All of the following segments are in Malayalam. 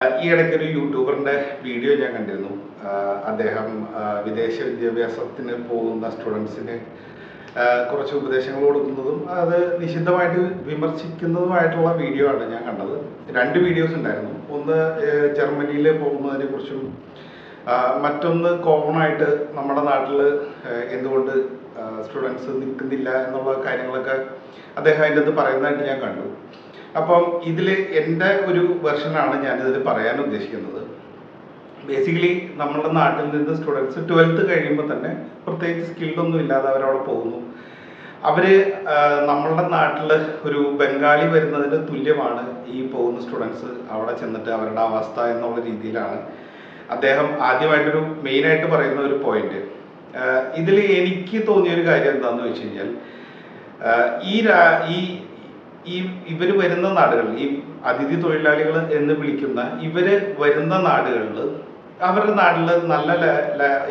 ഈ ഇടയ്ക്ക് ഒരു യൂട്യൂബറിന്റെ വീഡിയോ ഞാൻ കണ്ടിരുന്നു. അദ്ദേഹം വിദേശ വിദ്യാഭ്യാസത്തിന് പോകുന്ന സ്റ്റുഡൻസിന് കുറച്ച് ഉപദേശങ്ങൾ കൊടുക്കുന്നതും അത് നിശിതമായിട്ട് വിമർശിക്കുന്നതുമായിട്ടുള്ള വീഡിയോ ആണ് ഞാൻ കണ്ടത്. 2 വീഡിയോസ് ഉണ്ടായിരുന്നു. ഒന്ന് ജർമ്മനിയിൽ പോകുന്നതിനെ കുറിച്ചും മറ്റൊന്ന് കോമൺ ആയിട്ട് നമ്മുടെ നാട്ടിൽ എന്തുകൊണ്ട് സ്റ്റുഡൻസ് നിൽക്കുന്നില്ല എന്നുള്ള കാര്യങ്ങളൊക്കെ അദ്ദേഹം അതിൻ്റെ അത് പറയുന്നതായിട്ട് ഞാൻ കണ്ടു. അപ്പം ഇതിൽ എൻ്റെ ഒരു വെർഷനാണ് ഞാനിതിൽ പറയാൻ ഉദ്ദേശിക്കുന്നത്. ബേസിക്കലി നമ്മുടെ നാട്ടിൽ നിന്ന് സ്റ്റുഡൻസ് 12th കഴിയുമ്പോൾ തന്നെ പ്രത്യേകിച്ച് സ്കില്ലൊന്നും ഇല്ലാതെ അവരവിടെ പോകുന്നു. അവർ നമ്മളുടെ നാട്ടിൽ ഒരു ബംഗാളി വരുന്നതിന് തുല്യമാണ് ഈ പോകുന്ന സ്റ്റുഡൻസ് അവിടെ ചെന്നിട്ട് അവരുടെ അവസ്ഥ എന്നുള്ള രീതിയിലാണ് അദ്ദേഹം ആദ്യമായിട്ടൊരു മെയിനായിട്ട് പറയുന്ന ഒരു പോയിന്റ്. ഇതിൽ എനിക്ക് തോന്നിയൊരു കാര്യം എന്താണെന്ന് വെച്ച് കഴിഞ്ഞാൽ ഇവർ വരുന്ന നാടുകളിൽ ഈ അതിഥി തൊഴിലാളികൾ എന്ന് വിളിക്കുന്ന ഇവര് വരുന്ന നാടുകളിൽ അവരുടെ നാട്ടിൽ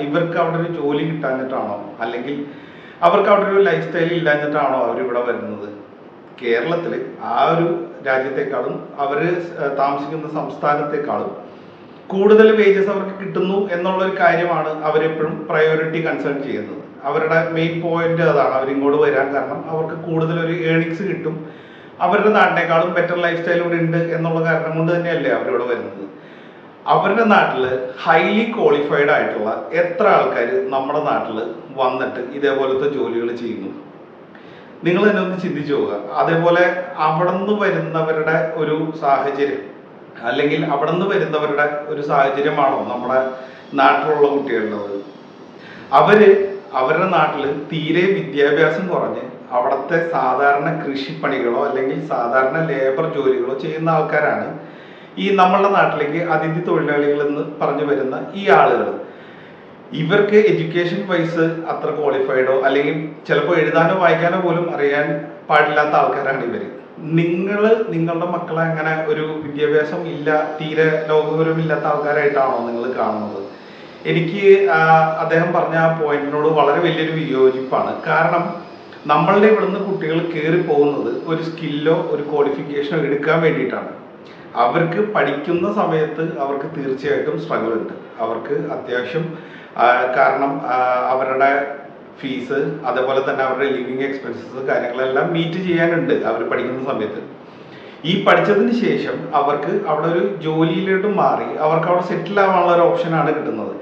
ഇവർക്ക് അവിടെ ഒരു ജോലി കിട്ടാഞ്ഞിട്ടാണോ അല്ലെങ്കിൽ അവർക്ക് അവിടെ ഒരു ലൈഫ് സ്റ്റൈൽ ഇല്ലാഞ്ഞിട്ടാണോ അവരിവിടെ വരുന്നത്? കേരളത്തിൽ ആ ഒരു രാജ്യത്തെക്കാളും അവർ താമസിക്കുന്ന സംസ്ഥാനത്തെക്കാളും കൂടുതൽ വേജസ് അവർക്ക് കിട്ടുന്നു എന്നുള്ളൊരു കാര്യമാണ് അവരെപ്പോഴും പ്രയോറിറ്റി കൺസേൺ ചെയ്യുന്നത്. അവരുടെ മെയിൻ പോയിന്റ് അതാണ്. അവരിങ്ങോട്ട് വരാൻ കാരണം അവർക്ക് കൂടുതൽ ഒരു ഏണിങ്സ് കിട്ടും, അവരുടെ നാട്ടിനേക്കാളും ബെറ്റർ ലൈഫ് സ്റ്റൈൽ ഇവിടെ ഉണ്ട് എന്നുള്ള കാരണം കൊണ്ട് തന്നെയല്ലേ അവരിവിടെ വരുന്നത്. അവരുടെ നാട്ടിൽ ഹൈലി ക്വാളിഫൈഡ് ആയിട്ടുള്ള എത്ര ആൾക്കാർ നമ്മുടെ നാട്ടിൽ വന്നിട്ട് ഇതേപോലത്തെ ജോലികൾ ചെയ്യുന്നു? നിങ്ങൾ തന്നെ ഒന്ന് ചിന്തിച്ചു പോവുക. അതേപോലെ അവിടെ നിന്ന് വരുന്നവരുടെ ഒരു സാഹചര്യം അല്ലെങ്കിൽ അവിടെ നിന്ന് വരുന്നവരുടെ ഒരു സാഹചര്യമാണോ നമ്മുടെ നാട്ടിലുള്ള കുട്ടികളുള്ളത്? അവരുടെ നാട്ടിൽ തീരെ വിദ്യാഭ്യാസം കുറഞ്ഞ് അവിടുത്തെ സാധാരണ കൃഷിപ്പണികളോ അല്ലെങ്കിൽ സാധാരണ ലേബർ ജോലികളോ ചെയ്യുന്ന ആൾക്കാരാണ് ഈ നമ്മളുടെ നാട്ടിലേക്ക് അതിഥി തൊഴിലാളികൾ എന്ന് പറഞ്ഞു വരുന്ന ഈ ആളുകൾ. ഇവർക്ക് എഡ്യൂക്കേഷൻ വൈസ് അത്ര ക്വാളിഫൈഡോ അല്ലെങ്കിൽ ചിലപ്പോൾ എഴുതാനോ വായിക്കാനോ പോലും അറിയാൻ പാടില്ലാത്ത ആൾക്കാരാണ് ഇവർ. നിങ്ങളുടെ മക്കളെ അങ്ങനെ ഒരു വിദ്യാഭ്യാസം ഇല്ല, തീരെ ലോകവിവരമില്ലാത്ത ആൾക്കാരായിട്ടാണോ നിങ്ങൾ കാണുന്നത്? എനിക്ക് അദ്ദേഹം പറഞ്ഞ ആ പോയിന്റിനോട് വളരെ വലിയൊരു വിയോജിപ്പാണ്. കാരണം നമ്മളുടെ ഇവിടുന്ന് കുട്ടികൾ കയറി പോകുന്നത് ഒരു സ്കില്ലോ ഒരു ക്വാളിഫിക്കേഷനോ എടുക്കാൻ വേണ്ടിയിട്ടാണ്. അവർക്ക് പഠിക്കുന്ന സമയത്ത് അവർക്ക് തീർച്ചയായിട്ടും സ്ട്രഗിൾ ഉണ്ട്. അവർക്ക് അത്യാവശ്യം കാരണം അവരുടെ ഫീസ് അതേപോലെ തന്നെ അവരുടെ ലിവിങ് എക്സ്പെൻസസ് കാര്യങ്ങളെല്ലാം മീറ്റ് ചെയ്യാനുണ്ട് അവർ പഠിക്കുന്ന സമയത്ത്. ഈ പഠിച്ചതിന് ശേഷം അവർക്ക് അവിടെ ഒരു ജോലിയിലോട്ട് മാറി അവർക്ക് അവിടെ സെറ്റിൽ ആവാനുള്ള ഒരു ഓപ്ഷനാണ് കിട്ടുന്നത്.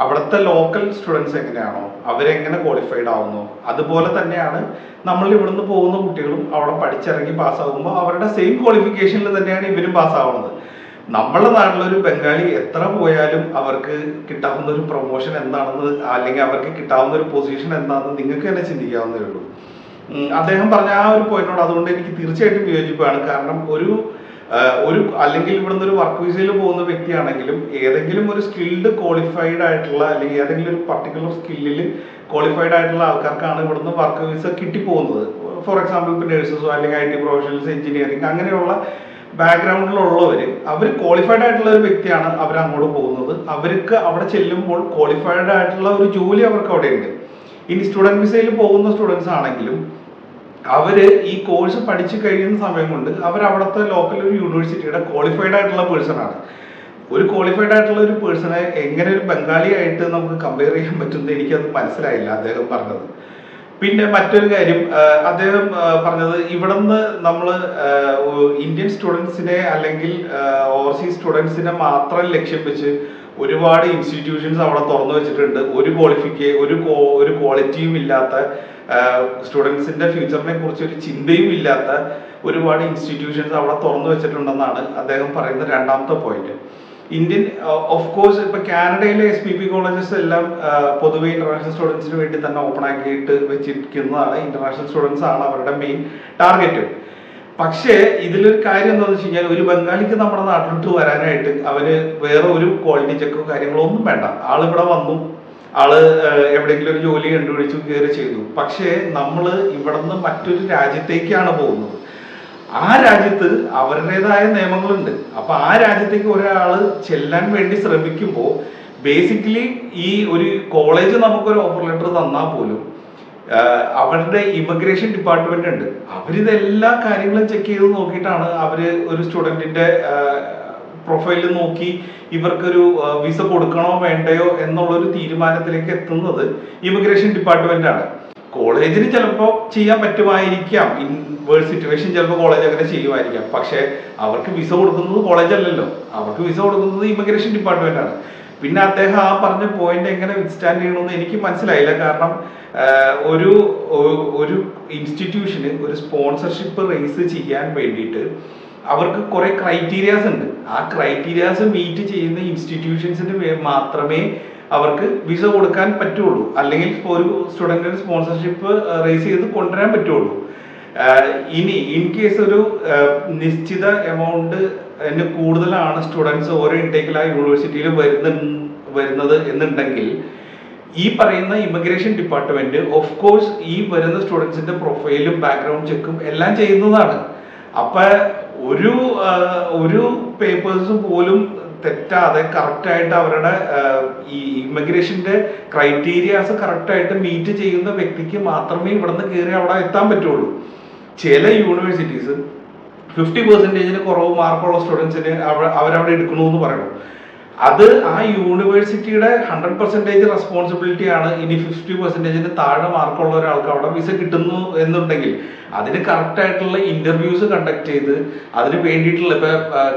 അവിടുത്തെ ലോക്കൽ സ്റ്റുഡൻസ് എങ്ങനെയാണോ അവരെങ്ങനെ ക്വാളിഫൈഡ് ആവുന്നു അതുപോലെ തന്നെയാണ് നമ്മൾ ഇവിടുന്ന് പോകുന്ന കുട്ടികളും അവിടെ പഠിച്ചിറങ്ങി പാസ്സാകുമ്പോൾ അവരുടെ സെയിം ക്വാളിഫിക്കേഷനിൽ തന്നെയാണ് ഇവരും പാസ്സാവുന്നത്. നമ്മളുടെ നാട്ടിലൊരു ബംഗാളി എത്ര പോയാലും അവർക്ക് കിട്ടാവുന്ന ഒരു പ്രൊമോഷൻ എന്താണെന്ന് അല്ലെങ്കിൽ അവർക്ക് കിട്ടാവുന്ന ഒരു പൊസിഷൻ എന്താണെന്ന് നിങ്ങൾക്ക് തന്നെ ചിന്തിക്കാവുന്നതേ ഉള്ളൂ. അദ്ദേഹം പറഞ്ഞ ആ ഒരു പോയിന്റോട് അതുകൊണ്ട് എനിക്ക് തീർച്ചയായിട്ടും വിയോജിപ്പാണ്. കാരണം ഒരു അല്ലെങ്കിൽ ഇവിടുന്ന് ഒരു വർക്ക് വിസയിൽ പോകുന്ന വ്യക്തിയാണെങ്കിലും ഏതെങ്കിലും ഒരു സ്കിൽഡ് ക്വാളിഫൈഡ് ആയിട്ടുള്ള അല്ലെങ്കിൽ ഏതെങ്കിലും ഒരു പർട്ടിക്കുലർ സ്കില്ലിൽ ക്വാളിഫൈഡ് ആയിട്ടുള്ള ആൾക്കാർക്കാണ് ഇവിടുന്ന് വർക്ക് വിസ കിട്ടിപ്പോകുന്നത്. ഫോർ എക്സാമ്പിൾ ഇപ്പോൾ നഴ്സസോ അല്ലെങ്കിൽ IT പ്രൊഫഷണൽസ്, എഞ്ചിനീയറിംഗ് അങ്ങനെയുള്ള ബാക്ക്ഗ്രൗണ്ടിലുള്ളവർ അവർ ക്വാളിഫൈഡ് ആയിട്ടുള്ള ഒരു വ്യക്തിയാണ് അവർ അങ്ങോട്ട് പോകുന്നത്. അവർക്ക് അവിടെ ചെല്ലുമ്പോൾ ക്വാളിഫൈഡ് ആയിട്ടുള്ള ഒരു ജോലി അവർക്ക് അവിടെ ഉണ്ട്. ഇനി സ്റ്റുഡൻറ് വിസയിൽ പോകുന്ന സ്റ്റുഡൻസ് ആണെങ്കിലും അവര് ഈ കോഴ്സ് പഠിച്ചു കഴിയുന്ന സമയം കൊണ്ട് അവർ അവിടുത്തെ ലോക്കൽ ഒരു യൂണിവേഴ്സിറ്റിയുടെ ക്വാളിഫൈഡ് ആയിട്ടുള്ള പേഴ്സൺ ആണ്. ഒരു ക്വാളിഫൈഡ് ആയിട്ടുള്ള ഒരു പേഴ്സണെ എങ്ങനെ ഒരു ബംഗാളി ആയിട്ട് നമുക്ക് കമ്പയർ ചെയ്യാൻ പറ്റുന്നത് എനിക്കത് മനസ്സിലായില്ല അദ്ദേഹം പറഞ്ഞത്. പിന്നെ മറ്റൊരു കാര്യം അദ്ദേഹം പറഞ്ഞത് ഇവിടുന്ന് നമ്മൾ ഇന്ത്യൻ സ്റ്റുഡൻസിനെ അല്ലെങ്കിൽ ഓവർസീസ് സ്റ്റുഡൻസിനെ മാത്രം ലക്ഷ്യം വെച്ച് ഒരുപാട് ഇൻസ്റ്റിറ്റ്യൂഷൻസ് അവിടെ തുറന്നു വെച്ചിട്ടുണ്ട്. ഒരു ക്വാളിറ്റിയും ഇല്ലാത്ത സ്റ്റുഡൻസിന്റെ ഫ്യൂച്ചറിനെ കുറിച്ച് ഒരു ചിന്തയും ഇല്ലാത്ത ഒരുപാട് ഇൻസ്റ്റിറ്റ്യൂഷൻസ് അവിടെ തുറന്നു വെച്ചിട്ടുണ്ടെന്നാണ് അദ്ദേഹം പറയുന്ന രണ്ടാമത്തെ പോയിന്റ്. ഇന്ത്യൻ ഓഫ് കോഴ്സ് ഇപ്പൊ കാനഡയിലെ SPP കോളേജസ് എല്ലാം പൊതുവെ ഇന്റർനാഷണൽ സ്റ്റുഡൻസിന് വേണ്ടി തന്നെ ഓപ്പൺ ആക്കിയിട്ട് വെച്ചിരിക്കുന്നതാണ്. ഇന്റർനാഷണൽ സ്റ്റുഡൻസ് ആണ് അവരുടെ മെയിൻ ടാർഗറ്റ്. പക്ഷേ ഇതിലൊരു കാര്യം എന്താണെന്ന് വെച്ച് കഴിഞ്ഞാൽ ഒരു ബംഗാളിക്ക് നമ്മുടെ നാട്ടിലോട്ട് വരാനായിട്ട് അവന് വേറെ ഒരു ക്വാളിറ്റി ചെക്കോ കാര്യങ്ങളോ ഒന്നും വേണ്ട. ആളിവിടെ വന്നു, ആള് എവിടെയെങ്കിലും ഒരു ജോലി കണ്ടുപിടിച്ചു കയറി ചെയ്തു. പക്ഷേ നമ്മൾ ഇവിടുന്ന് മറ്റൊരു രാജ്യത്തേക്കാണ് പോകുന്നത്. ആ രാജ്യത്ത് അവരുടേതായ നിയമങ്ങളുണ്ട്. അപ്പൊ ആ രാജ്യത്തേക്ക് ഒരാള് ചെല്ലാൻ വേണ്ടി ശ്രമിക്കുമ്പോൾ ബേസിക്കലി ഈ ഒരു കോളേജ് നമുക്കൊരു ഓഫർ ലെറ്റർ തന്നാൽ പോലും അവരുടെ ഇമിഗ്രേഷൻ ഡിപ്പാർട്ട്മെന്റ് ഉണ്ട്, അവരിതെല്ലാ കാര്യങ്ങളും ചെക്ക് ചെയ്ത് നോക്കിയിട്ടാണ് അവര് ഒരു സ്റ്റുഡന്റിന്റെ പ്രൊഫൈലിൽ നോക്കി ഇവർക്കൊരു വിസ കൊടുക്കണോ വേണ്ടയോ എന്നുള്ളൊരു തീരുമാനത്തിലേക്ക് എത്തുന്നത് ഇമിഗ്രേഷൻ ഡിപ്പാർട്ട്മെന്റ് ആണ്. കോളേജിന് ചിലപ്പോൾ ചെയ്യാൻ പറ്റുമായിരിക്കാം, ഇൻ വേൾഡ് സിറ്റുവേഷൻ ചിലപ്പോൾ കോളേജ് അങ്ങനെ ചെയ്യുമായിരിക്കാം. പക്ഷെ അവർക്ക് വിസ കൊടുക്കുന്നത് കോളേജ് അല്ലല്ലോ, അവർക്ക് വിസ കൊടുക്കുന്നത് ഇമിഗ്രേഷൻ ഡിപ്പാർട്ട്മെന്റ് ആണ്. പിന്നെ അദ്ദേഹം ആ പറഞ്ഞ പോയിന്റ് എങ്ങനെ വിത്ത്സ്റ്റാൻഡ് ചെയ്യണമെന്ന് എനിക്ക് മനസ്സിലായില്ല. കാരണം ഒരു ഒരു ഇൻസ്റ്റിറ്റ്യൂഷന് ഒരു സ്പോൺസർഷിപ്പ് റേസ് ചെയ്യാൻ വേണ്ടിയിട്ട് അവർക്ക് കുറെ ക്രൈറ്റീരിയാസ് ഉണ്ട്. ആ ക്രൈറ്റീരിയാസ് മീറ്റ് ചെയ്യുന്ന ഇൻസ്റ്റിറ്റ്യൂഷൻസിന് മാത്രമേ അവർക്ക് വിസ കൊടുക്കാൻ പറ്റുള്ളൂ, അല്ലെങ്കിൽ ഒരു സ്റ്റുഡൻറ്റിന് സ്പോൺസർഷിപ്പ് റേസ് ചെയ്ത് കൊണ്ടുവരാൻ പറ്റുള്ളൂ. ഇനി ഇൻ കേസ് ഒരു നിശ്ചിത എമൗണ്ട് കൂടുതലാണ് സ്റ്റുഡൻസ് ഓരോ ഇൻടേക്കിൽ ആ യൂണിവേഴ്സിറ്റിയിൽ വരുന്നത് എന്നുണ്ടെങ്കിൽ ഈ പറയുന്ന ഇമിഗ്രേഷൻ ഡിപ്പാർട്ട്മെന്റ് ഓഫ് കോഴ്സ് ഈ വരുന്ന സ്റ്റുഡൻസിന്റെ പ്രൊഫൈലും ബാക്ക്ഗ്രൗണ്ട് ചെക്കും എല്ലാം ചെയ്യുന്നതാണ്. അപ്പൊ ഒരു പേപ്പേഴ്സും പോലും തെറ്റാതെ കറക്റ്റായിട്ട് അവരുടെ ഈ ഇമിഗ്രേഷന്റെ ക്രൈറ്റീരിയാസ് കറക്റ്റായിട്ട് മീറ്റ് ചെയ്യുന്ന വ്യക്തിക്ക് മാത്രമേ ഇവിടുന്ന് കയറി അവിടെ എത്താൻ പറ്റുള്ളൂ. ചില യൂണിവേഴ്സിറ്റീസ് 50% കുറവ് മാർക്കുള്ള സ്റ്റുഡൻസിന് അവരവിടെ എടുക്കണമെന്ന് പറയണം. അത് ആ യൂണിവേഴ്സിറ്റിയുടെ 100% റെസ്പോൺസിബിലിറ്റി ആണ്. ഇനി 50% താഴെ മാർക്കുള്ള ഒരാൾക്ക് അവിടെ വിസ കിട്ടുന്നു എന്നുണ്ടെങ്കിൽ അതിന് കറക്റ്റ് ആയിട്ടുള്ള ഇന്റർവ്യൂസ് കണ്ടക്ട് ചെയ്ത് അതിന് വേണ്ടിയിട്ടുള്ള ഇപ്പൊ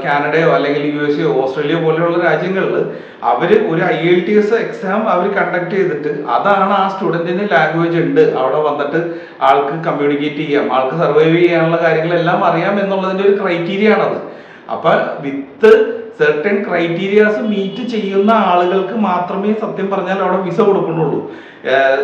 കാനഡയോ അല്ലെങ്കിൽ USA ഓസ്ട്രേലിയ പോലെയുള്ള രാജ്യങ്ങളിൽ അവര് ഒരു IELTS എക്സാം അവർ കണ്ടക്ട് ചെയ്തിട്ട് അതാണ് ആ സ്റ്റുഡന്റിന് ലാംഗ്വേജ് ഉണ്ട്, അവിടെ വന്നിട്ട് ആൾക്ക് കമ്മ്യൂണിക്കേറ്റ് ചെയ്യാം, ആൾക്ക് സർവൈവ് ചെയ്യാനുള്ള കാര്യങ്ങളെല്ലാം അറിയാം എന്നുള്ളതിന്റെ ഒരു ക്രൈറ്റീരിയ ആണത്. അപ്പൊ വിത്ത് സെർട്ടൻ ക്രൈറ്റീരിയാസ് മീറ്റ് ചെയ്യുന്ന ആളുകൾക്ക് മാത്രമേ സത്യം പറഞ്ഞാൽ അവിടെ വിസ കൊടുക്കുന്നുള്ളൂ.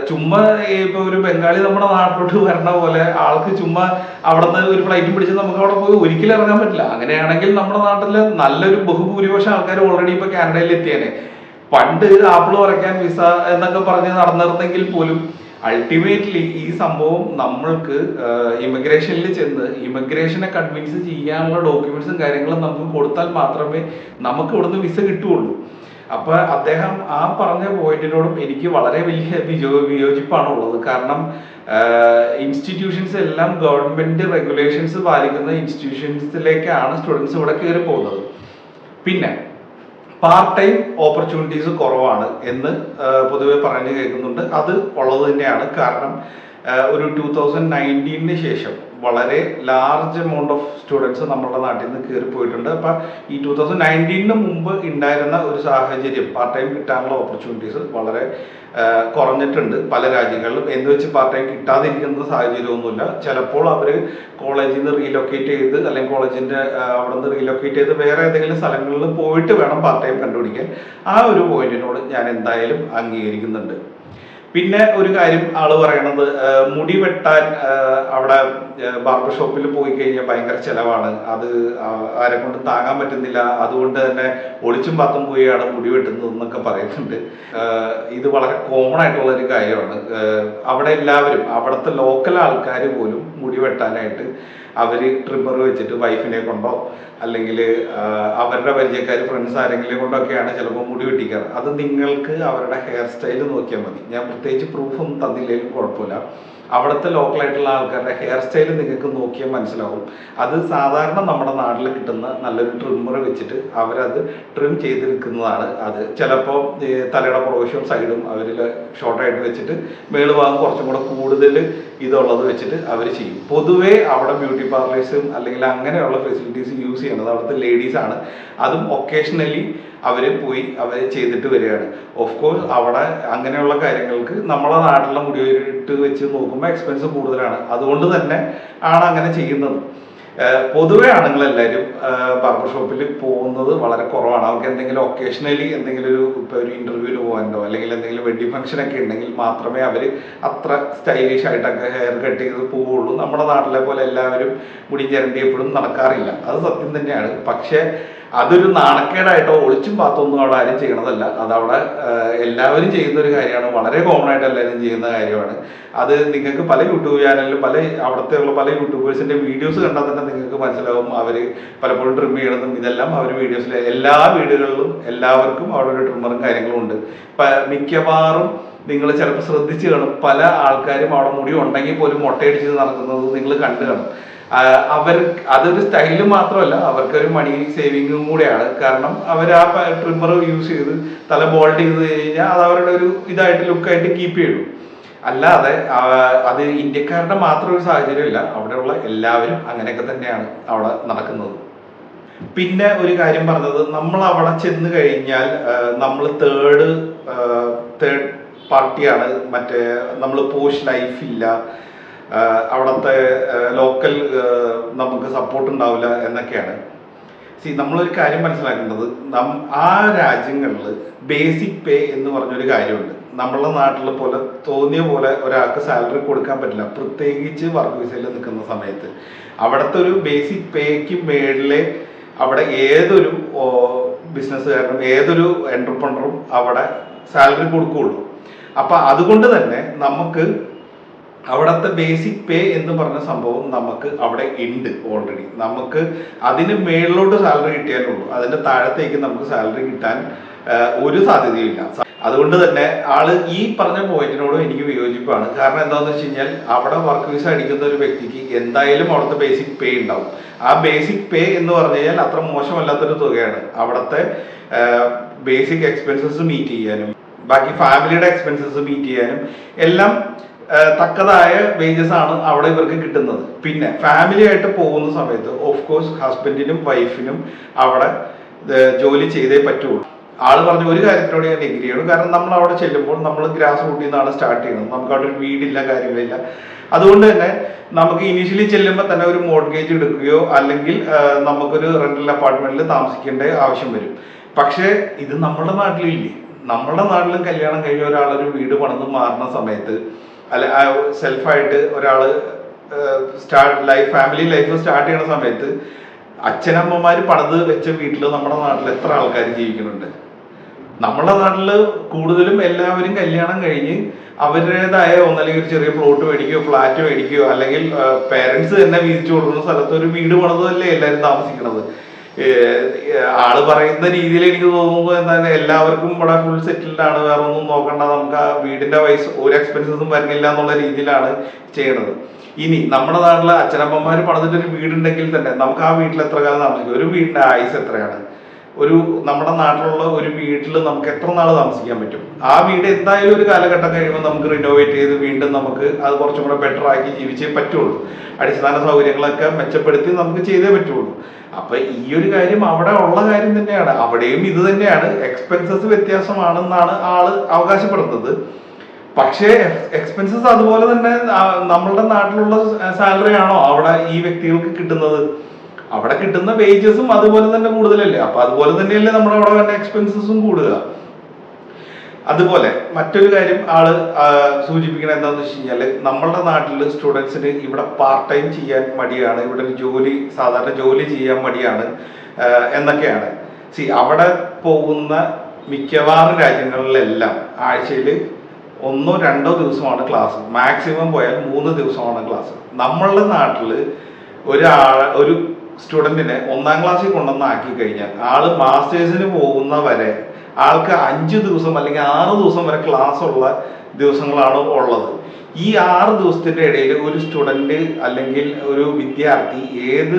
ചുമ്മാ ഇപ്പൊ ഒരു ബംഗാളി നമ്മുടെ നാട്ടിലോട്ട് വരണ പോലെ ആൾക്ക് ചുമ്മാ അവിടെ നിന്ന് ഒരു ഫ്ലൈറ്റും പിടിച്ച് നമുക്ക് അവിടെ പോയി ഒരിക്കലും ഇറങ്ങാൻ പറ്റില്ല. അങ്ങനെയാണെങ്കിൽ നമ്മുടെ നാട്ടില് നല്ലൊരു ബഹുഭൂരിപക്ഷം ആൾക്കാർ ഓൾറെഡി ഇപ്പൊ കാനഡയിൽ എത്തിയേനെ. പണ്ട് ആപ്പിൾ വരയ്ക്കാൻ വിസ എന്നൊക്കെ പറഞ്ഞ് നടന്നിരുന്നെങ്കിൽ പോലും അൾട്ടിമേറ്റ്ലി ഈ സംഭവം നമ്മൾക്ക് ഇമിഗ്രേഷനിൽ ചെന്ന് ഇമിഗ്രേഷനെ കൺവിൻസ് ചെയ്യാനുള്ള ഡോക്യുമെന്റ്സും കാര്യങ്ങളും നമുക്ക് കൊടുത്താൽ മാത്രമേ നമുക്ക് ഇവിടുന്ന് വിസ കിട്ടുകയുള്ളൂ. അപ്പൊ അദ്ദേഹം ആ പറഞ്ഞ പോയിന്റിനോടും എനിക്ക് വളരെ വലിയ വിയോജിപ്പാണുള്ളത്. കാരണം ഇൻസ്റ്റിറ്റ്യൂഷൻസ് എല്ലാം ഗവൺമെന്റ് റെഗുലേഷൻസ് പാലിക്കുന്ന ഇൻസ്റ്റിറ്റ്യൂഷൻസിലേക്കാണ് സ്റ്റുഡൻസ് ഇവിടെ കയറി പോകുന്നത്. പിന്നെ പാർട്ട് ടൈം ഓപ്പർച്യൂണിറ്റീസ് കുറവാണ് എന്ന് പൊതുവെ പറഞ്ഞു കേൾക്കുന്നുണ്ട്. അത് ഉള്ളത് തന്നെയാണ്. കാരണം ഒരു 2019 ശേഷം വളരെ ലാർജ് എമൗണ്ട് ഓഫ് സ്റ്റുഡൻസ് നമ്മുടെ നാട്ടിൽ നിന്ന് കയറി പോയിട്ടുണ്ട്. അപ്പൊ ഈ 2019 മുമ്പ് ഉണ്ടായിരുന്ന ഒരു സാഹചര്യം പാർട്ട് ടൈം കിട്ടാനുള്ള ഓപ്പർച്യൂണിറ്റീസ് വളരെ കുറഞ്ഞിട്ടുണ്ട് പല രാജ്യങ്ങളിലും. എന്ന് വെച്ച് പാർട്ട് ടൈം കിട്ടാതിരിക്കുന്ന സാഹചര്യമൊന്നുമില്ല. ചിലപ്പോൾ അവർ കോളേജിൽ നിന്ന് റീലൊക്കേറ്റ് ചെയ്ത് അല്ലെങ്കിൽ കോളേജിന്റെ അവിടെ നിന്ന് റീലൊക്കേറ്റ് ചെയ്ത് വേറെ ഏതെങ്കിലും സ്ഥലങ്ങളിൽ പോയിട്ട് വേണം പാർട്ട് ടൈം കണ്ടുപിടിക്കാൻ. ആ ഒരു പോയിന്റിനോട് ഞാൻ എന്തായാലും അംഗീകരിക്കുന്നുണ്ട്. പിന്നെ ഒരു കാര്യം ആള് പറയണത് മുടി വെട്ടാൻ അവിടെ ബാർബർ ഷോപ്പിൽ പോയി കഴിഞ്ഞാൽ ഭയങ്കര ചെലവാണ്, അത് ആരെ കൊണ്ട് താങ്ങാൻ പറ്റുന്നില്ല, അതുകൊണ്ട് തന്നെ ഒളിച്ചും പാത്തും പോയാണ് മുടി വെട്ടുന്നത് എന്നൊക്കെ പറയുന്നുണ്ട്. ഇത് വളരെ കോമൺ ആയിട്ടുള്ള ഒരു കാര്യമാണ്. അവിടെ എല്ലാവരും അവിടുത്തെ ലോക്കൽ ആൾക്കാർ പോലും മുടി വെട്ടാനായിട്ട് അവര് ട്രിമ്മർ വെച്ചിട്ട് വൈഫിനെ കൊണ്ടോ അല്ലെങ്കിൽ അവരുടെ പരിചയക്കാർ ഫ്രണ്ട്സ് ആരെങ്കിലും കൊണ്ടൊക്കെയാണ് ചിലപ്പോൾ മുടി വെട്ടിക്കാറ്. അത് നിങ്ങൾക്ക് അവരുടെ ഹെയർ സ്റ്റൈൽ നോക്കിയാൽ മതി. ഞാൻ പ്രത്യേകിച്ച് പ്രൂഫൊന്നും തന്നില്ലെങ്കിലും കുഴപ്പമില്ല. അവിടുത്തെ ലോക്കലായിട്ടുള്ള ആൾക്കാരുടെ ഹെയർ സ്റ്റൈൽ നിങ്ങൾക്ക് നോക്കിയാൽ മനസ്സിലാവും. അത് സാധാരണ നമ്മുടെ നാട്ടിൽ കിട്ടുന്ന നല്ലൊരു ട്രിമ്മർ വെച്ചിട്ട് അവരത് ട്രിം ചെയ്തെടുക്കുന്നതാണ്. അത് ചിലപ്പോൾ തലയുടെ പുറവശവും സൈഡും അവരിൽ ഷോർട്ടായിട്ട് വെച്ചിട്ട് മേളുഭാഗം കുറച്ചും കൂടെ കൂടുതൽ ഇതുള്ളത് വെച്ചിട്ട് അവർ ചെയ്യും. പൊതുവേ അവിടെ ബ്യൂട്ടി പാർലേഴ്സും അല്ലെങ്കിൽ അങ്ങനെയുള്ള ഫെസിലിറ്റീസ് യൂസ് ചെയ്യുന്നത് അവിടുത്തെ ലേഡീസാണ്. അതും ഒക്കേഷണലി അവർ പോയി അവർ ചെയ്തിട്ട് വരികയാണ്. ഓഫ് കോഴ്സ് അവിടെ അങ്ങനെയുള്ള കാര്യങ്ങൾക്ക് നമ്മളെ നാട്ടിലെ മുടിയിട്ട് വെച്ച് നോക്കുമ്പോൾ എക്സ്പെൻസ് കൂടുതലാണ്. അതുകൊണ്ട് തന്നെ ആണ് അങ്ങനെ ചെയ്യുന്നത്. പൊതുവെ ആണുങ്ങളെല്ലാവരും ബാർബർ ഷോപ്പിൽ പോകുന്നത് വളരെ കുറവാണ്. അവർക്ക് എന്തെങ്കിലും ഒക്കേഷണലി എന്തെങ്കിലും ഇപ്പോൾ ഒരു ഇന്റർവ്യൂവിന് പോകാനോ അല്ലെങ്കിൽ എന്തെങ്കിലും വെഡിങ് ഫംഗ്ഷനൊക്കെ ഉണ്ടെങ്കിൽ മാത്രമേ അവർ അത്ര സ്റ്റൈലിഷ് ആയിട്ടൊക്കെ ഹെയർ കട്ട് ചെയ്ത് പോവുള്ളൂ. നമ്മുടെ നാട്ടിലെ പോലെ എല്ലാവരും മുടി ചിരണ്ടി എപ്പോഴും നടക്കാറില്ല, അത് സത്യം തന്നെയാണ്. പക്ഷേ അതൊരു നാണക്കേടായിട്ടോ ഒളിച്ചും പാത്തൊന്നും അവിടെ ആരും ചെയ്യണതല്ല. അതവിടെ എല്ലാവരും ചെയ്യുന്ന ഒരു കാര്യമാണ്, വളരെ കോമൺ ആയിട്ട് എല്ലാവരും ചെയ്യുന്ന കാര്യമാണ്. അത് നിങ്ങൾക്ക് പല യൂട്യൂബ് ചാനലിലും അവിടുത്തെ പല യൂട്യൂബേഴ്സിന്റെ വീഡിയോസ് കണ്ടാൽ തന്നെ നിങ്ങൾക്ക് മനസ്സിലാവും. അവർ പലപ്പോഴും ട്രിം ചെയ്യണതും ഇതെല്ലാം അവർ വീഡിയോസിൽ എല്ലാ വീടുകളിലും എല്ലാവർക്കും അവിടെ ഒരു ട്രിമ്മറും കാര്യങ്ങളും ഉണ്ട്. മിക്കവാറും നിങ്ങൾ ചിലപ്പോൾ ശ്രദ്ധിച്ചു കാണും, പല ആൾക്കാരും അവിടെ മുടി ഉണ്ടെങ്കിൽ പോലും മൊട്ടയടിച്ച് നടക്കുന്നത് നിങ്ങൾ കണ്ടു കാണും. അവർ അതൊരു സ്റ്റൈല് മാത്രമല്ല, അവർക്കൊരു മണി സേവിങ്ങും കൂടെയാണ്. കാരണം അവർ ആ ട്രിമ്മർ യൂസ് ചെയ്ത് തല ബോൾഡ് ചെയ്ത് കഴിഞ്ഞാൽ അത് അവരുടെ ഒരു ഇതായിട്ട് ലുക്കായിട്ട് കീപ്പ് ചെയ്യും. അല്ലാതെ അത് ഇന്ത്യക്കാരുടെ മാത്രം ഒരു സാഹചര്യമില്ല, അവിടെയുള്ള എല്ലാവരും അങ്ങനെയൊക്കെ തന്നെയാണ് അവിടെ നടക്കുന്നത്. പിന്നെ ഒരു കാര്യം പറഞ്ഞത്, നമ്മൾ അവിടെ ചെന്ന് കഴിഞ്ഞാൽ നമ്മൾ തേർഡ് പാർട്ടിയാണ്, മറ്റേ നമ്മൾ പോഷ് ലൈഫ് ഇല്ല, അവിടുത്തെ ലോക്കൽ നമുക്ക് സപ്പോർട്ട് ഉണ്ടാവില്ല എന്നൊക്കെയാണ്. നമ്മളൊരു കാര്യം മനസ്സിലാക്കേണ്ടത്, ആ രാജ്യങ്ങളിൽ ബേസിക് പേ എന്ന് പറഞ്ഞൊരു കാര്യമുണ്ട്. നമ്മളുടെ നാട്ടിലെ പോലെ തോന്നിയ പോലെ ഒരാൾക്ക് സാലറി കൊടുക്കാൻ പറ്റില്ല, പ്രത്യേകിച്ച് വർക്ക് വിസയിൽ നിൽക്കുന്ന സമയത്ത്. അവിടുത്തെ ഒരു ബേസിക് പേക്ക് മേളിലെ അവിടെ ഏതൊരു ബിസിനസ്സുകാരനും ഏതൊരു എന്റർപ്രണറും അവിടെ സാലറി കൊടുക്കുകയുള്ളൂ. അപ്പം അതുകൊണ്ട് തന്നെ നമുക്ക് അവിടുത്തെ ബേസിക് പേ എന്ന് പറഞ്ഞ സംഭവം നമുക്ക് അവിടെ ഉണ്ട് ഓൾറെഡി. നമുക്ക് അതിന് മേളിലോട്ട് സാലറി കിട്ടിയാലുള്ളൂ, അതിന്റെ താഴത്തേക്ക് നമുക്ക് സാലറി കിട്ടാൻ ഒരു സാധ്യതയില്ല. അതുകൊണ്ട് തന്നെ ആള് ഈ പറഞ്ഞ പോയിന്റിനോടും എനിക്ക് വിയോജിപ്പാണ്. കാരണം എന്താണെന്ന് വെച്ച് കഴിഞ്ഞാൽ, അവിടെ വർക്ക് വിസ അടിക്കുന്ന ഒരു വ്യക്തിക്ക് എന്തായാലും അവിടുത്തെ ബേസിക് പേ ഉണ്ടാവും. ആ ബേസിക് പേ എന്ന് പറഞ്ഞു കഴിഞ്ഞാൽ അത്ര മോശമല്ലാത്തൊരു തുകയാണ്. അവിടുത്തെ ബേസിക് എക്സ്പെൻസസ് മീറ്റ് ചെയ്യാനും ബാക്കി ഫാമിലിയുടെ എക്സ്പെൻസസ് മീറ്റ് ചെയ്യാനും എല്ലാം തക്കതായ വേജസ് ആണ് അവിടെ ഇവർക്ക് കിട്ടുന്നത്. പിന്നെ ഫാമിലി ആയിട്ട് പോകുന്ന സമയത്ത് ഓഫ് കോഴ്സ് ഹസ്ബൻഡിനും വൈഫിനും അവിടെ ജോലി ചെയ്തേ പറ്റുള്ളൂ. ആള് പറഞ്ഞ ഒരു കാര്യത്തിനോട് ഞാൻ എഗ്രി ചെയ്യണം. കാരണം നമ്മൾ അവിടെ ചെല്ലുമ്പോൾ നമ്മൾ ഗ്രാസ് റൂട്ടിൽ നിന്നാണ് സ്റ്റാർട്ട് ചെയ്യുന്നത്, നമുക്ക് അവിടെ ഒരു വീടില്ല, കാര്യങ്ങളില്ല. അതുകൊണ്ട് തന്നെ നമുക്ക് ഇനീഷ്യലി ചെല്ലുമ്പോൾ തന്നെ ഒരു മോർഗേജ് എടുക്കുകയോ അല്ലെങ്കിൽ നമുക്കൊരു റെന്റൽ അപ്പാർട്ട്മെന്റിൽ താമസിക്കേണ്ട ആവശ്യം വരും. പക്ഷേ ഇത് നമ്മുടെ നാട്ടിലില്ലേ. നമ്മുടെ നാട്ടിലും കല്യാണം കഴിഞ്ഞ ഒരാളൊരു വീട് പണിത് മാറുന്ന സമയത്ത്, അല്ലെ സെൽഫായിട്ട് ഒരാള് ഫാമിലി ലൈഫ് സ്റ്റാർട്ട് ചെയ്യുന്ന സമയത്ത് അച്ഛനമ്മമാര് പണിത് വെച്ച വീട്ടിൽ നമ്മുടെ നാട്ടിൽ എത്ര ആൾക്കാർ ജീവിക്കുന്നുണ്ട്? നമ്മുടെ നാട്ടില് കൂടുതലും എല്ലാവരും കല്യാണം കഴിഞ്ഞ് അവരുടേതായ ഒന്നല്ലെങ്കിൽ ഒരു ചെറിയ പ്ലോട്ട് മേടിക്കുകയോ ഫ്ലാറ്റ് മേടിക്കുകയോ അല്ലെങ്കിൽ പേരൻസ് തന്നെ വീതിച്ചു കൊടുക്കുന്ന സ്ഥലത്ത് ഒരു വീട് പണിതല്ലേ എല്ലാവരും താമസിക്കുന്നത്. ആള് പറയുന്ന രീതിയിൽ എനിക്ക് തോന്നുന്നു എന്താണ്, എല്ലാവർക്കും ഇവിടെ ഫുൾ സെറ്റിൽഡ് ആണ്, വേറെ ഒന്നും നോക്കണ്ട, നമുക്ക് ആ വീടിന്റെ വയസ്സ് ഒരു എക്സ്പെൻസസും വരുന്നില്ല എന്നുള്ള രീതിയിലാണ് ചെയ്യണത്. ഇനി നമ്മുടെ നാട്ടിലെ അച്ഛനമ്മമാര് പണിതിട്ടൊരു വീടുണ്ടെങ്കിൽ തന്നെ നമുക്ക് ആ വീട്ടിൽ എത്ര കാലം താമസിക്കും? ഒരു വീടിന്റെ ആയുസ് എത്രയാണ്? നമ്മുടെ നാട്ടിലുള്ള ഒരു വീട്ടിൽ നമുക്ക് എത്ര നാൾ താമസിക്കാൻ പറ്റും? ആ വീട് എന്തായാലും ഒരു കാലഘട്ടം കഴിയുമ്പോൾ നമുക്ക് റിനോവേറ്റ് ചെയ്ത് വീണ്ടും നമുക്ക് അത് കുറച്ചും കൂടെ ബെറ്റർ ആക്കി ജീവിച്ചേ പറ്റുള്ളൂ. അടിസ്ഥാന സൗകര്യങ്ങളൊക്കെ മെച്ചപ്പെടുത്തി നമുക്ക് ചെയ്തേ പറ്റുള്ളൂ. അപ്പൊ ഈ ഒരു കാര്യം അവിടെ ഉള്ള കാര്യം തന്നെയാണ്. അവിടെയും ഇത് തന്നെയാണ്, എക്സ്പെൻസസ് വ്യത്യാസമാണെന്നാണ് ആള് അവകാശപ്പെടുന്നത്. പക്ഷേ എക്സ്പെൻസസ് അതുപോലെ തന്നെ നമ്മളുടെ നാട്ടിലുള്ള സാലറി ആണോ അവിടെ ഈ വ്യക്തികൾക്ക് കിട്ടുന്നത്? അവിടെ കിട്ടുന്ന വേജസും അതുപോലെ തന്നെ കൂടുതലല്ലേ? അപ്പൊ അതുപോലെ തന്നെയല്ലേ നമ്മുടെ അവിടെ തന്നെ എക്സ്പെൻസസും കൂടുക. അതുപോലെ മറ്റൊരു കാര്യം ആള് സൂചിപ്പിക്കണത് എന്താണെന്ന് വെച്ച് കഴിഞ്ഞാല്, നമ്മളുടെ നാട്ടിൽ സ്റ്റുഡൻസിന് ഇവിടെ പാർട്ട് ടൈം ചെയ്യാൻ മടിയാണ്, ഇവിടെ ഒരു സാധാരണ ജോലി ചെയ്യാൻ മടിയാണ് എന്നൊക്കെയാണ്. അവിടെ പോകുന്ന മിക്കവാറും രാജ്യങ്ങളിലെല്ലാം ആഴ്ചയിൽ 1-2 ദിവസമാണ് ക്ലാസ്, മാക്സിമം പോയാൽ 3 ദിവസമാണ് ക്ലാസ്. നമ്മളുടെ നാട്ടില് ഒരു സ്റ്റുഡന്റിനെ 1ാം ക്ലാസ്സിൽ കൊണ്ടുവന്ന് ആക്കി കഴിഞ്ഞാൽ ആള് മാസ്റ്റേഴ്സിന് പോകുന്ന വരെ ആൾക്ക് 5 ദിവസം അല്ലെങ്കിൽ 6 ദിവസം വരെ ക്ലാസ് ഉള്ള ദിവസങ്ങളാണ് ഉള്ളത്. ഈ 6 ദിവസത്തിന്റെ ഇടയിൽ ഒരു സ്റ്റുഡന്റ് അല്ലെങ്കിൽ ഒരു വിദ്യാർത്ഥി ഏത്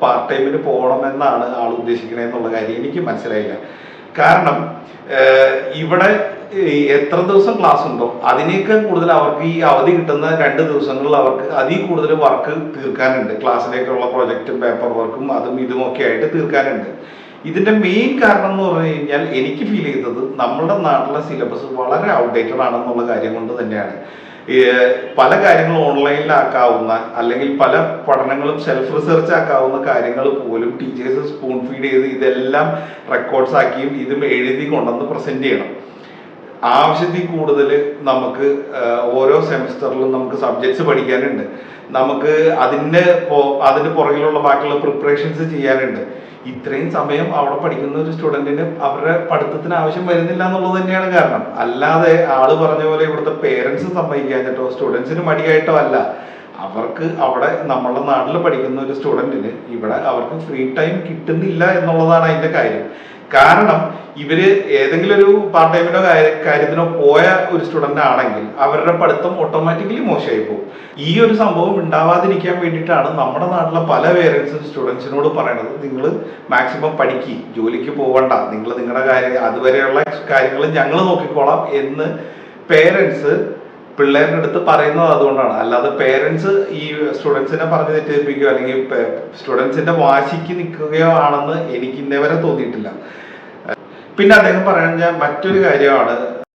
പാർട്ട് ടൈമിന് പോകണമെന്നാണ് ആൾ ഉദ്ദേശിക്കുന്നത് എന്നുള്ള കാര്യം എനിക്ക് മനസ്സിലായില്ല. കാരണം ഇവിടെ എത്ര ദിവസം ക്ലാസ് ഉണ്ടോ അതിനേക്കാൾ കൂടുതൽ അവർക്ക് ഈ അവധി കിട്ടുന്ന 2 ദിവസങ്ങളിൽ അവർക്ക് അതിൽ കൂടുതൽ വർക്ക് തീർക്കാനുണ്ട്. ക്ലാസ്സിലേക്കുള്ള പ്രൊജക്റ്റും പേപ്പർ വർക്കും അതും ഇതുമൊക്കെ ആയിട്ട് തീർക്കാനുണ്ട്. ഇതിന്റെ മെയിൻ കാരണം എന്ന് പറഞ്ഞു കഴിഞ്ഞാൽ എനിക്ക് ഫീൽ ചെയ്തത് നമ്മളുടെ നാട്ടിലെ സിലബസ് വളരെ ഔട്ട്ഡേറ്റഡ് ആണെന്നുള്ള കാര്യം കൊണ്ട് തന്നെയാണ്. പല കാര്യങ്ങളും ഓൺലൈനിലാക്കാവുന്ന അല്ലെങ്കിൽ പല പഠനങ്ങളും സെൽഫ് റിസർച്ച് ആക്കാവുന്ന കാര്യങ്ങൾ പോലും ടീച്ചേഴ്സ് സ്പൂൺ ഫീഡ് ചെയ്ത് ഇതെല്ലാം റെക്കോർഡ്സ് ആക്കിയും ഇതും എഴുതി കൊണ്ടുവന്ന് പ്രസന്റ് ചെയ്യണം. ആവശ്യത്തിൽ കൂടുതൽ നമുക്ക് ഓരോ സെമിസ്റ്ററിലും നമുക്ക് സബ്ജക്ട്സ് പഠിക്കാനുണ്ട്, നമുക്ക് അതിന് പുറകിലുള്ള ബാക്കിയുള്ള പ്രിപ്പറേഷൻസ് ചെയ്യാനുണ്ട്. ഇത്രയും സമയം അവിടെ പഠിക്കുന്ന ഒരു സ്റ്റുഡന്റിന് അവരുടെ പഠിത്തത്തിന് ആവശ്യം വരുന്നില്ല എന്നുള്ളത് തന്നെയാണ് കാരണം. അല്ലാതെ ആള് പറഞ്ഞ പോലെ ഇവിടുത്തെ പേരൻസ് സമ്മതിക്കാഞ്ഞിട്ടോ സ്റ്റുഡൻസിന് മടിയായിട്ടോ അല്ല. അവർക്ക് അവിടെ നമ്മളുടെ നാട്ടിൽ പഠിക്കുന്ന ഒരു സ്റ്റുഡന്റിന് ഇവിടെ അവർക്ക് ഫ്രീ ടൈം കിട്ടുന്നില്ല എന്നുള്ളതാണ് അതിന്റെ കാര്യം. കാരണം ഇവര് ഏതെങ്കിലും ഒരു പാർട്ട് ടൈമിനോ കാര്യത്തിനോ പോയ ഒരു സ്റ്റുഡന്റ് ആണെങ്കിൽ അവരുടെ പഠിത്തം ഓട്ടോമാറ്റിക്കലി മോശമായി പോകും. ഈ ഒരു സംഭവം ഉണ്ടാവാതിരിക്കാൻ വേണ്ടിയിട്ടാണ് നമ്മുടെ നാട്ടിലെ പല പേരൻസും സ്റ്റുഡൻസിനോട് പറയണത്, നിങ്ങൾ മാക്സിമം പഠിക്കുക, ജോലിക്ക് പോകണ്ട, നിങ്ങൾ നിങ്ങളുടെ കാര്യം അതുവരെയുള്ള കാര്യങ്ങൾ ഞങ്ങൾ നോക്കിക്കോളാം എന്ന് പേരൻസ് പിള്ളേരുടെ അടുത്ത് പറയുന്നത് അതുകൊണ്ടാണ്. അല്ലാതെ പേരൻസ് ഈ സ്റ്റുഡൻസിനെ പറഞ്ഞ് തെറ്റിദ്ധരിപ്പിക്കുകയോ അല്ലെങ്കിൽ സ്റ്റുഡൻസിന്റെ വാശിക്ക് നിൽക്കുകയോ ആണെന്ന് എനിക്ക് ഇന്നേ വരെ തോന്നിയിട്ടില്ല. പിന്നെ അദ്ദേഹം പറയാൻ മറ്റൊരു കാര്യമാണ്,